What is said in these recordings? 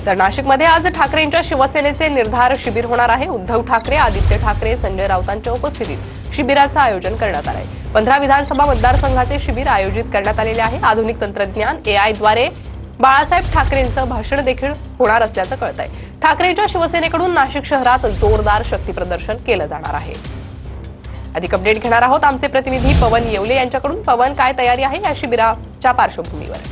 तर नाशिकमध्ये आज ठाकरेंच्या शिवसेनेचे निर्धार शिबिर होणार आहे। उद्धव ठाकरे, आदित्य ठाकरे, संजय राऊतांच्या उपस्थितीत शिबिराचं आयोजन करण्यात आलं आहे। 15 विधानसभा मतदारसंघाचे शिबिर आयोजित करण्यात आलेले आहे। आधुनिक तंत्रज्ञान AI द्वारे बाळासाहेब ठाकरेंचं भाषण देखील होणार असल्याचं कळतंय। ठाकरेंच्या शिवसेनेकडून नाशिक शहरात जोरदार शक्ती प्रदर्शन केलं जाणार आहे। अधिक अपडेट घेणार आहोत आमचे प्रतिनिधी पवन येवले यांच्याकडून। पवन, काय तयारी आहे या शिबिराच्या पार्श्वभूमीवर?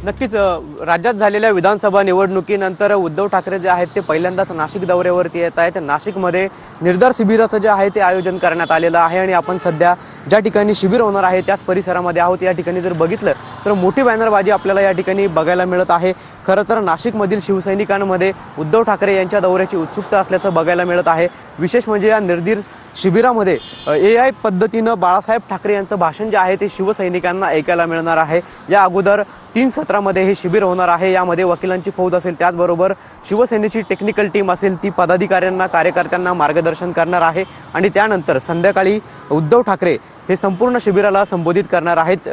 नक्कीच राज्यात झालेल्या विधानसभा निवडणुकीनंतर उद्धव ठाकरे जे आहेत ते पहिल्यांदाच नाशिक दौऱ्यावरती येत आहेत। नाशिकमध्ये निर्धार शिबिराचं जे आहे ते आयोजन करण्यात आलेलं आहे आणि आपण सध्या ज्या ठिकाणी शिबिर होणार आहे त्याच परिसरामध्ये आहोत। या ठिकाणी जर बघितलं तर मोठी बॅनरबाजी आपल्याला या ठिकाणी बघायला मिळत आहे। खरं तर नाशिकमधील शिवसैनिकांमध्ये उद्धव ठाकरे यांच्या दौऱ्याची उत्सुकता असल्याचं बघायला मिळत आहे। विशेष म्हणजे या निर्धार शिबिरामध्ये AI पद्धतीनं बाळासाहेब ठाकरे यांचं भाषण जे आहे ते शिवसैनिकांना ऐकायला मिळणार आहे। या अगोदर 3 सत्रामध्ये हे शिबिर होणार आहे। यामध्ये वकिलांची फौज असेल, त्याचबरोबर शिवसेनेची टेक्निकल टीम असेल, ती पदाधिकाऱ्यांना कार्यकर्त्यांना मार्गदर्शन करणार आहे आणि त्यानंतर संध्याकाळी उद्धव ठाकरे हे संपूर्ण शिबिराला संबोधित करणार आहेत।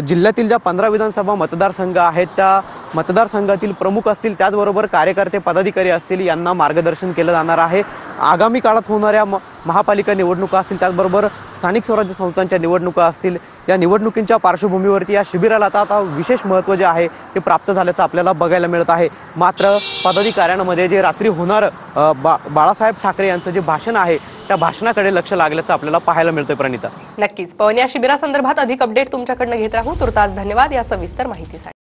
जिल्ह्यातील ज्या 15 विधानसभा मतदारसंघ आहेत त्या मतदारसंघातील प्रमुख असतील, त्याचबरोबर कार्यकर्ते पदाधिकारी असतील, यांना मार्गदर्शन केलं जाणार आहे। आगामी काळात होणाऱ्या महापालिका निवडणुका असतील, त्याचबरोबर स्थानिक स्वराज्य संस्थांच्या निवडणुका असतील, या निवडणुकींच्या पार्श्वभूमीवरती या शिबिराला आता विशेष महत्त्व जे आहे ते प्राप्त झाल्याचं आपल्याला बघायला मिळत आहे। मात्र पदाधिकाऱ्यांमध्ये जे रात्री होणार बाळासाहेब ठाकरे यांचं जे भाषण आहे त्या भाषणाकडे लक्ष लागल्याचं आपल्याला पाहायला मिळतंय। प्रणिता, नक्कीच पवन, या शिबिरासंदर्भात अधिक अपडेट तुमच्याकडनं घेत राहू। तुर्तास धन्यवाद या सविस्तर माहितीसाठी।